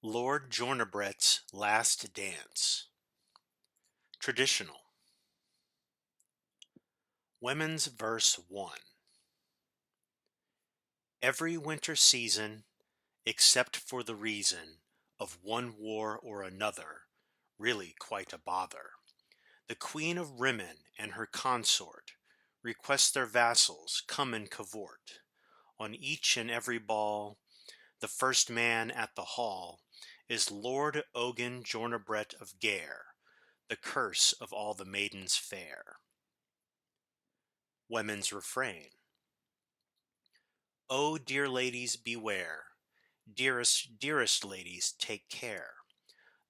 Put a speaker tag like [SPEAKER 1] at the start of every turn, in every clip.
[SPEAKER 1] Lord Jornibret's Last Dance. Traditional. Women's Verse 1. Every winter season, except for the reason of one war or another, really quite a bother, the Queen of Rimmon and her consort request their vassals come and cavort. On each and every ball, the first man at the hall is Lord Ogan Jornibret of Gare, the curse of all the maidens fair. Women's Refrain. Oh, dear ladies, beware. Dearest, dearest ladies, take care.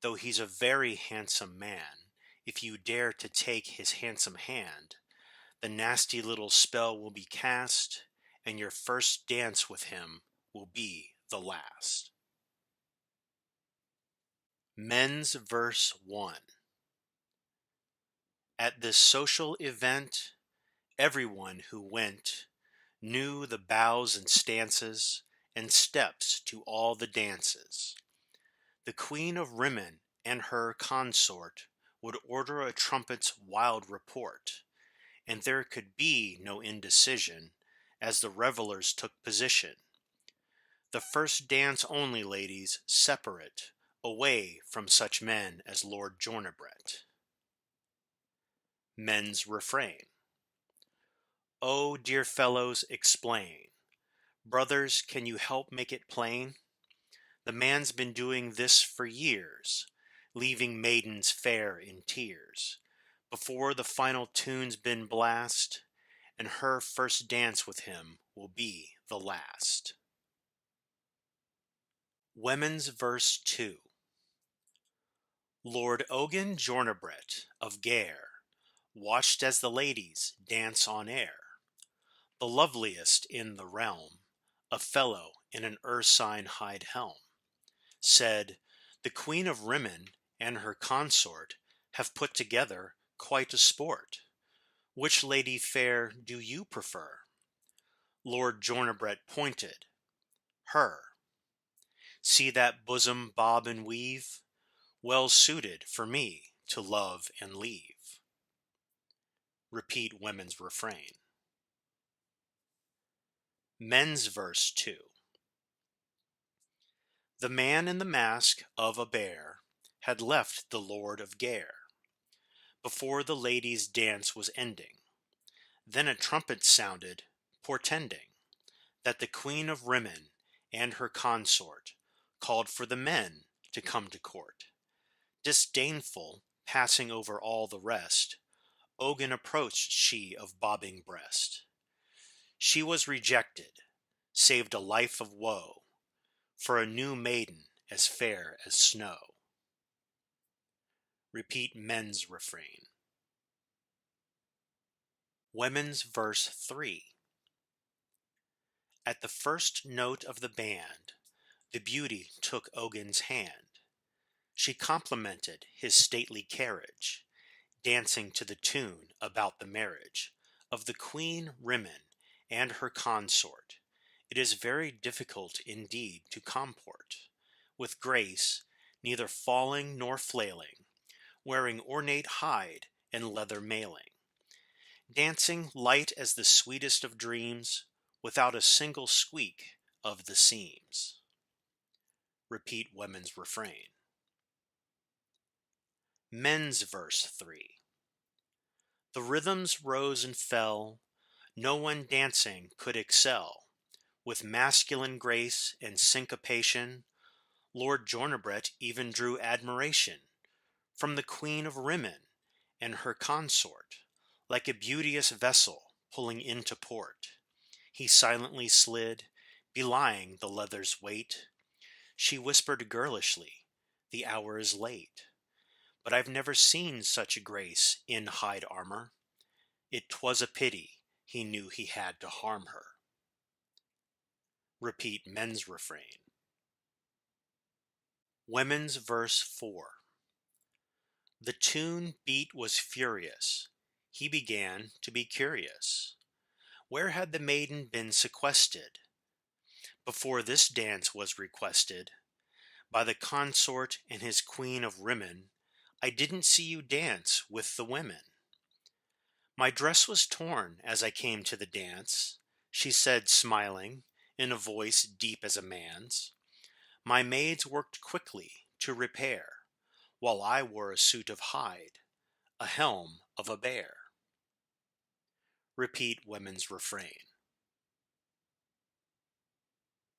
[SPEAKER 1] Though he's a very handsome man, if you dare to take his handsome hand, the nasty little spell will be cast, and your first dance with him will be the last. Men's Verse 1. At this social event, everyone who went knew the bows and stances and steps to all the dances. The Queen of Rimmon and her consort would order a trumpet's wild report, and there could be no indecision as the revelers took position. The first dance only, ladies, separate, away from such men as Lord Jornibret. Men's Refrain. Oh, dear fellows, explain. Brothers, can you help make it plain? The man's been doing this for years, leaving maidens fair in tears, before the final tune's been blast, and her first dance with him will be the last. Women's Verse 2. Lord Ogan Jornibret of Gare watched as the ladies dance on air. The loveliest in the realm, a fellow in an ursine hide helm, said, the Queen of Rimmon and her consort have put together quite a sport. Which lady fair do you prefer? Lord Jornibret pointed. Her. See that bosom bob and weave? Well suited for me to love and leave. Repeat Women's Refrain. Men's Verse 2. The man in the mask of a bear had left the Lord of Gare before the ladies' dance was ending. Then a trumpet sounded, portending that the Queen of Rimmon and her consort called for the men to come to court. Disdainful, passing over all the rest, Ogan approached she of bobbing breast. She was rejected, saved a life of woe, for a new maiden as fair as snow. Repeat Men's Refrain. Women's Verse 3. At the first note of the band, the beauty took Ogan's hand. She complimented his stately carriage, dancing to the tune about the marriage of the Queen Rimmon and her consort. It is very difficult indeed to comport, with grace, neither falling nor flailing, wearing ornate hide and leather mailing, dancing light as the sweetest of dreams, without a single squeak of the seams. Repeat Women's Refrain. Men's Verse 3. The rhythms rose and fell, no one dancing could excel. With masculine grace and syncopation, Lord Jornibret even drew admiration from the Queen of Rimmon and her consort. Like a beauteous vessel pulling into port, he silently slid, belying the leather's weight. She whispered girlishly, the hour is late. But I've never seen such grace in hide armor. 'Twas a pity he knew he had to harm her. Repeat Men's Refrain. Women's Verse 4. The tune beat was furious. He began to be curious. Where had the maiden been sequestered before this dance was requested? By the consort and his queen of Rimmon, I didn't see you dance with the women. My dress was torn as I came to the dance, she said, smiling, in a voice deep as a man's. My maids worked quickly to repair, while I wore a suit of hide, a helm of a bear. Repeat women's refrain.